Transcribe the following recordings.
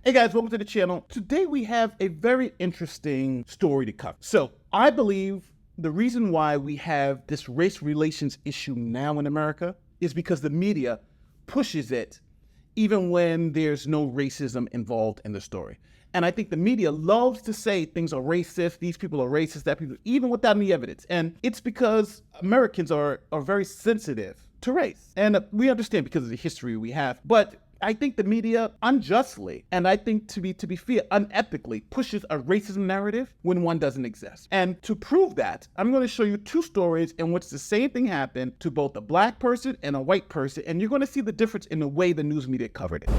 Hey guys, welcome to the channel. Today we have a very interesting story to cover. So I believe the reason why we have this race relations issue now in America is because the media pushes it even when there's no racism involved in the story. And I think the media loves to say things are racist, these people are racist, that people, even without any evidence. And it's because Americans are very sensitive to race. And we understand because of the history we have. But I think the media unjustly, and I think to be fair, unethically pushes a racism narrative when one doesn't exist. And to prove that, I'm going to show you two stories in which the same thing happened to both a black person and a white person, and you're going to see the difference in the way the news media covered it.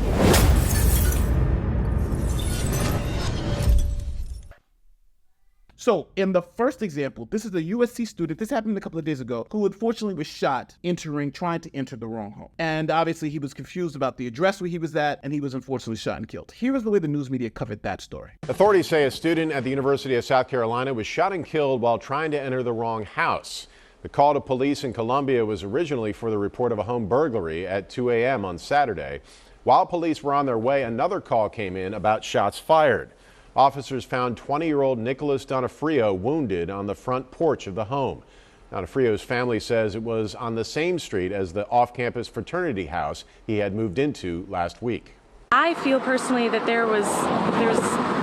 So in the first example, this is a USC student, this happened a couple of days ago, who unfortunately was shot trying to enter the wrong home. And obviously he was confused about the address where he was at, and he was unfortunately shot and killed. Here is the way the news media covered that story. Authorities say a student at the University of South Carolina was shot and killed while trying to enter the wrong house. The call to police in Columbia was originally for the report of a home burglary at 2 a.m. on Saturday. While police were on their way, another call came in about shots fired. Officers found 20-year-old Nicholas Donofrio wounded on the front porch of the home. Donofrio's family says it was on the same street as the off-campus fraternity house he had moved into last week. I feel personally that there was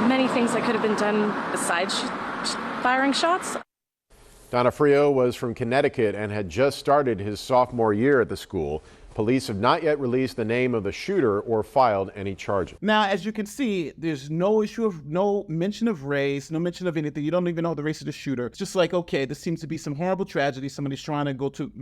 many things that could have been done besides firing shots. Donofrio was from Connecticut and had just started his sophomore year at the school. Police have not yet released the name of the shooter or filed any charges. Now, as you can see, there's no mention of race, no mention of anything. You don't even know the race of the shooter. It's just like, okay, this seems to be some horrible tragedy. Somebody's trying to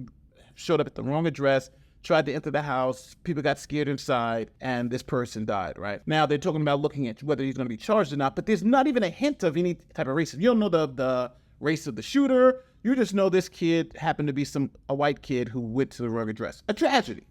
showed up at the wrong address, tried to enter the house, people got scared inside, and this person died, right? Now, they're talking about looking at whether he's going to be charged or not, but there's not even a hint of any type of racism. You don't know the race of the shooter. You just know this kid happened to be a white kid who went to the wrong address. A tragedy.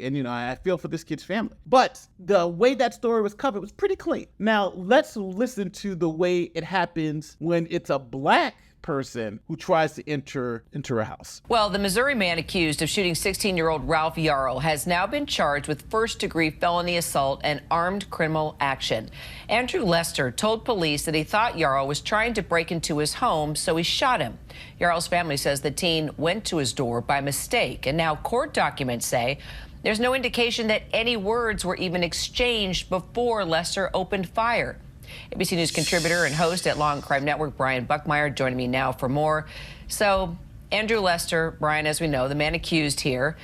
And I feel for this kid's family. But the way that story was covered was pretty clean. Now, let's listen to the way it happens when it's a black person who tries to enter a house. Well, the Missouri man accused of shooting 16-year-old Ralph Yarrow has now been charged with first-degree felony assault and armed criminal action. Andrew Lester told police that he thought Yarrow was trying to break into his home, so he shot him. Yarrow's family says the teen went to his door by mistake, and now court documents say there's no indication that any words were even exchanged before Lester opened fire. ABC News contributor and host at Law and Crime Network, Brian Buckmeyer, joining me now for more. So, Andrew Lester, Brian, as we know, the man accused here,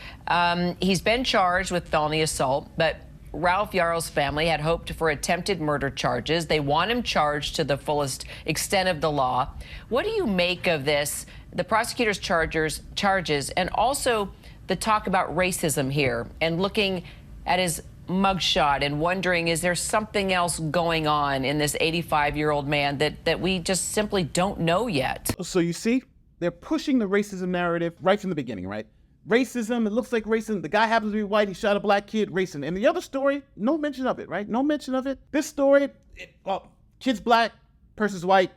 he's been charged with felony assault, but Ralph Yarrow's family had hoped for attempted murder charges. They want him charged to the fullest extent of the law. What do you make of this, the prosecutor's charges, and also the talk about racism here, and looking at his mugshot and wondering, is there something else going on in this 85-year-old man that we just simply don't know yet? So you see, they're pushing the racism narrative right from the beginning, right? Racism, it looks like racism. The guy happens to be white, he shot a black kid, racism. And the other story, no mention of it, right? No mention of it. This story, kid's black, person's white,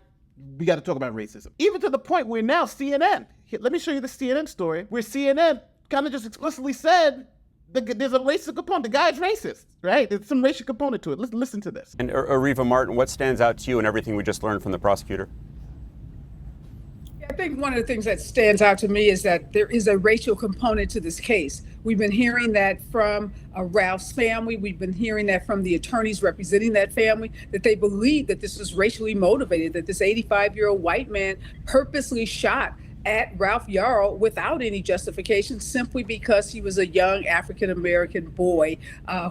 we got to talk about racism. Even to the point where now CNN, let me show you the CNN story, where CNN kind of just explicitly said, there's a racial component. The guy's racist, right? There's some racial component to it. Listen to this. And Ariva Martin, what stands out to you in everything we just learned from the prosecutor? I think one of the things that stands out to me is that there is a racial component to this case. We've been hearing that from Ralph's family. We've been hearing that from the attorneys representing that family, that they believe that this was racially motivated, that this 85-year-old white man purposely shot at Ralph Yarrow without any justification, simply because he was a young African-American boy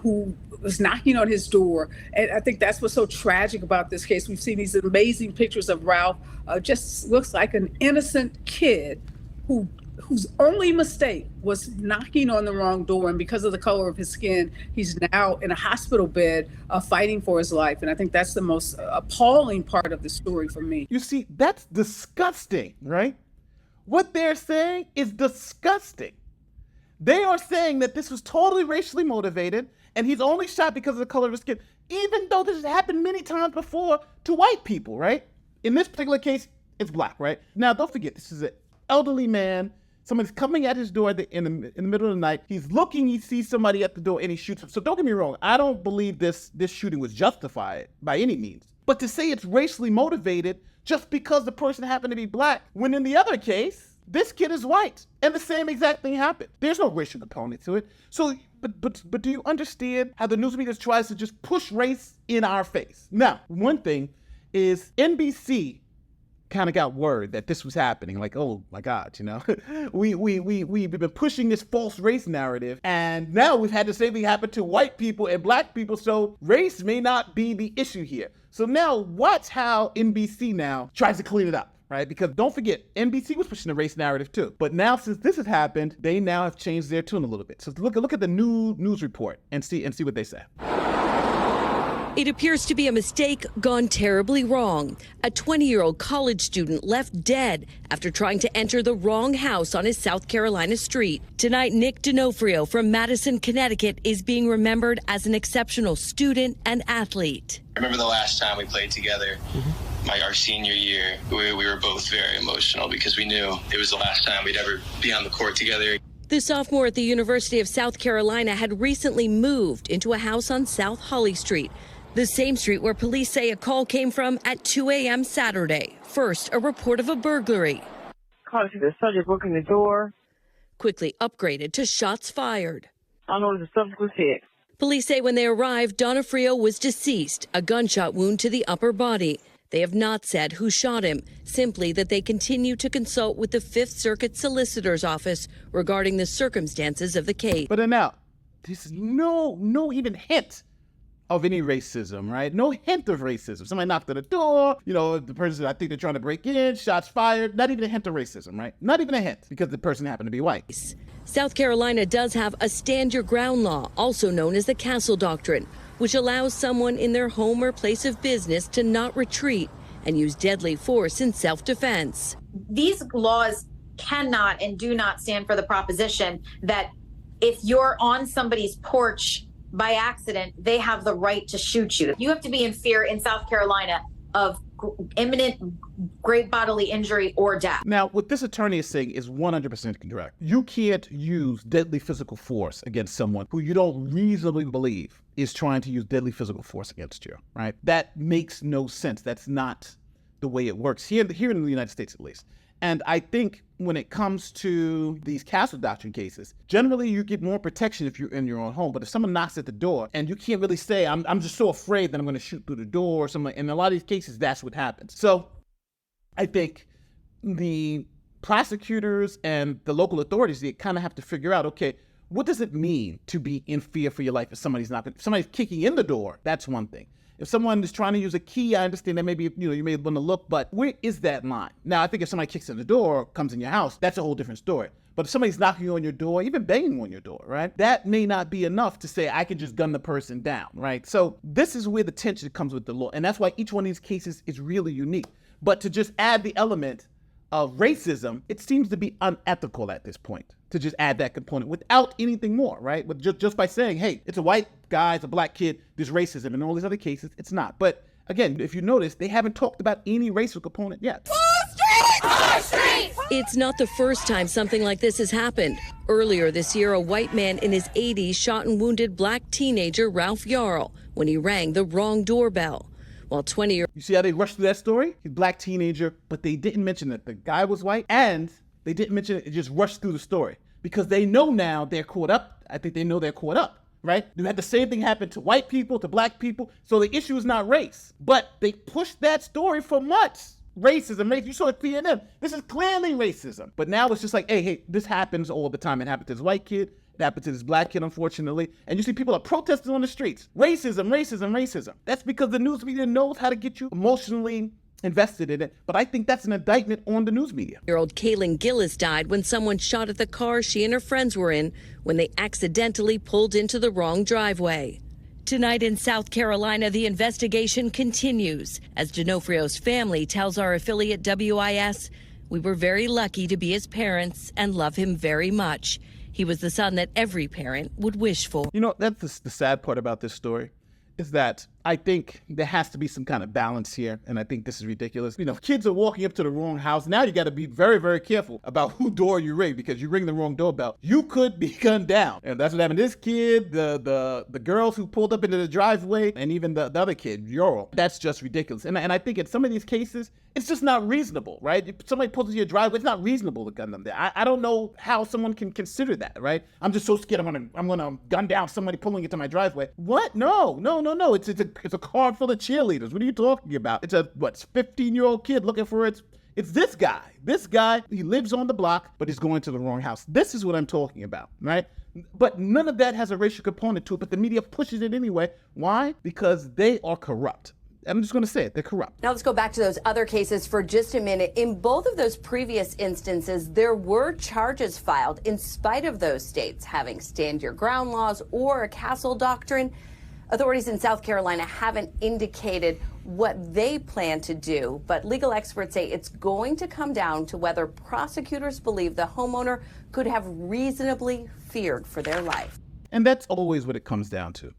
who was knocking on his door. And I think that's what's so tragic about this case. We've seen these amazing pictures of Ralph, just looks like an innocent kid whose only mistake was knocking on the wrong door. And because of the color of his skin, he's now in a hospital bed fighting for his life. And I think that's the most appalling part of the story for me. You see, that's disgusting, right? What they're saying is disgusting. They are saying that this was totally racially motivated and he's only shot because of the color of his skin, even though this has happened many times before to white people, right? In this particular case, it's black, right? Now, don't forget, this is an elderly man, Somebody's coming at his door in the middle of the night. He's looking, he sees somebody at the door, and he shoots him. So don't get me wrong. I don't believe this shooting was justified by any means. But to say it's racially motivated just because the person happened to be black, when in the other case, this kid is white, and the same exact thing happened. There's no racial component to it. So, but do you understand how the news media tries to just push race in our face? Now, one thing is NBC kind of got word that this was happening. Like, oh my God, you know, we've been pushing this false race narrative, and now we've had the same thing happen to white people and black people. So race may not be the issue here. So now watch how NBC now tries to clean it up. Right? Because don't forget, NBC was pushing the race narrative too. But now since this has happened, they now have changed their tune a little bit. So look at the new news report and see what they say. It appears to be a mistake gone terribly wrong. A 20-year-old college student left dead after trying to enter the wrong house on his South Carolina street. Tonight, Nick D'Onofrio from Madison, Connecticut is being remembered as an exceptional student and athlete. I remember the last time we played together. Our senior year, we were both very emotional because we knew it was the last time we'd ever be on the court together. The sophomore at the University of South Carolina had recently moved into a house on South Holly Street, the same street where police say a call came from at 2 a.m. Saturday. First, a report of a burglary. Called to the subject broke in the door. Quickly upgraded to shots fired. I don't know what the subject was hit. Police say when they arrived, D'Onofrio was deceased, a gunshot wound to the upper body. They have not said who shot him, simply that they continue to consult with the Fifth Circuit Solicitor's Office regarding the circumstances of the case. But now, there's no even hint of any racism, right? No hint of racism. Somebody knocked on the door, you know, the person, I think they're trying to break in, shots fired, not even a hint of racism, right? Not even a hint, because the person happened to be white. South Carolina does have a stand your ground law, also known as the Castle Doctrine, which allows someone in their home or place of business to not retreat and use deadly force in self-defense. These laws cannot and do not stand for the proposition that if you're on somebody's porch by accident, they have the right to shoot you. You have to be in fear in South Carolina of imminent great bodily injury or death. Now, what this attorney is saying is 100% correct. You can't use deadly physical force against someone who you don't reasonably believe is trying to use deadly physical force against you, right? That makes no sense. That's not the way it works here in the United States, at least. And I think when it comes to these Castle Doctrine cases, generally you get more protection if you're in your own home. But if someone knocks at the door and you can't really say, I'm just so afraid that I'm going to shoot through the door or something, in a lot of these cases, that's what happens. So I think the prosecutors and the local authorities, they kind of have to figure out, okay, what does it mean to be in fear for your life if somebody's kicking in the door? That's one thing. If someone is trying to use a key, I understand that maybe, you may want to look, but where is that line? Now, I think if somebody kicks in the door, comes in your house, that's a whole different story. But if somebody's knocking on your door, even banging on your door, right? That may not be enough to say, I can just gun the person down, right? So this is where the tension comes with the law. And that's why each one of these cases is really unique. But to just add the element of racism, it seems to be unethical at this point to just add that component without anything more, right? With just by saying, hey, it's a white guy, it's a black kid, there's racism. In all these other cases, it's not. But again, if you notice, they haven't talked about any racial component yet. It's not the first time something like this has happened. Earlier this year, a white man in his 80s shot and wounded black teenager Ralph Yarrow when he rang the wrong doorbell. While 20-year-old... You see how they rushed through that story? He's a black teenager, but they didn't mention that the guy was white, and they didn't mention it just rushed through the story because they know now they're caught up. I think they know they're caught up, right? You had the same thing happen to white people, to black people, so the issue is not race. But they pushed that story for months. Racism, you saw it CNN. This is clearly racism. But now it's just like, hey, this happens all the time. It happened to this white kid. It happened to this black kid, unfortunately. And you see people are protesting on the streets. Racism, racism, racism. That's because the news media knows how to get you emotionally invested in it. But I think that's an indictment on the news media. Year-old Kaylin Gillis died when someone shot at the car she and her friends were in when they accidentally pulled into the wrong driveway. Tonight in South Carolina, the investigation continues. As D'Onofrio's family tells our affiliate WIS, we were very lucky to be his parents and love him very much. He was the son that every parent would wish for. You know, that's the sad part about this story, is that I think there has to be some kind of balance here, and I think this is ridiculous. Kids are walking up to the wrong house. Now you got to be very, very careful about who door you ring, because you ring the wrong doorbell, you could be gunned down. And that's what happened to this kid, the girls who pulled up into the driveway, and even the other kid, Yarrow. That's just ridiculous. And I think in some of these cases, it's just not reasonable, right? If somebody pulls into your driveway, it's not reasonable to gun them there. I don't know how someone can consider that, right? I'm just so scared I'm gonna gun down somebody pulling into my driveway. What? No. It's a car full of cheerleaders. What are you talking about? It's a 15-year-old kid looking for it's this guy. This guy, he lives on the block, but he's going to the wrong house. This is what I'm talking about, right? But none of that has a racial component to it, but the media pushes it anyway. Why? Because they are corrupt. I'm just going to say it. They're corrupt. Now let's go back to those other cases for just a minute. In both of those previous instances, there were charges filed in spite of those states having stand your ground laws or a castle doctrine. Authorities in South Carolina haven't indicated what they plan to do, but legal experts say it's going to come down to whether prosecutors believe the homeowner could have reasonably feared for their life. And that's always what it comes down to.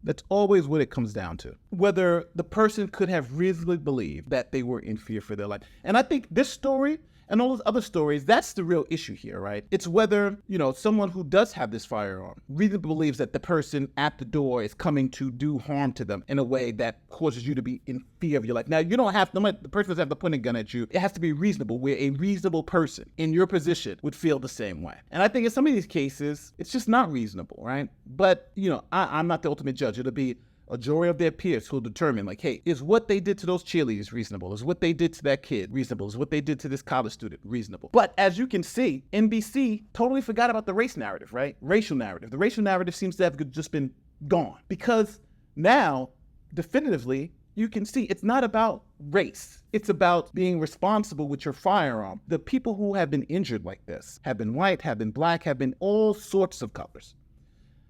That's always what it comes down to. Whether the person could have reasonably believed that they were in fear for their life. And I think this story and all those other stories, that's the real issue here, right? It's whether, someone who does have this firearm reasonably believes that the person at the door is coming to do harm to them in a way that causes you to be in fear of your life. Now, you don't have, the person doesn't have to point a gun at you. It has to be reasonable, where a reasonable person in your position would feel the same way. And I think in some of these cases, it's just not reasonable, right? But, I'm not the ultimate judge. It'll be a jury of their peers who will determine, hey, is what they did to those cheerleaders reasonable? Is what they did to that kid reasonable? Is what they did to this college student reasonable? But as you can see, NBC totally forgot about the race narrative, right? Racial narrative. The racial narrative seems to have just been gone, because now, definitively, you can see it's not about race. It's about being responsible with your firearm. The people who have been injured like this have been white, have been black, have been all sorts of colors.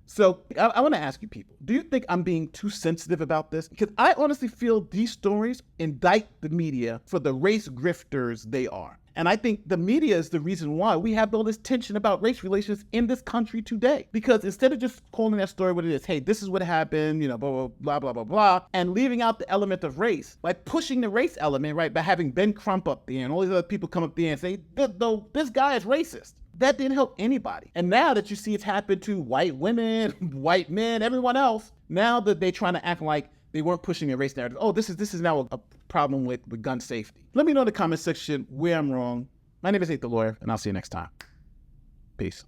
So I want to ask you people, do you think I'm being too sensitive about this? Because I honestly feel these stories indict the media for the race grifters they are. And I think the media is the reason why we have all this tension about race relations in this country today. Because instead of just calling that story what it is, hey, this is what happened, blah, blah, blah, blah, blah, and leaving out the element of race, by pushing the race element, right, by having Ben Crump up there and all these other people come up there and say, this guy is racist. That didn't help anybody. And now that you see it's happened to white women, white men, everyone else, now that they're trying to act like they weren't pushing a race narrative. Oh, this is now a problem with gun safety. Let me know in the comment section where I'm wrong. My name is Nate the Lawyer, and I'll see you next time. Peace.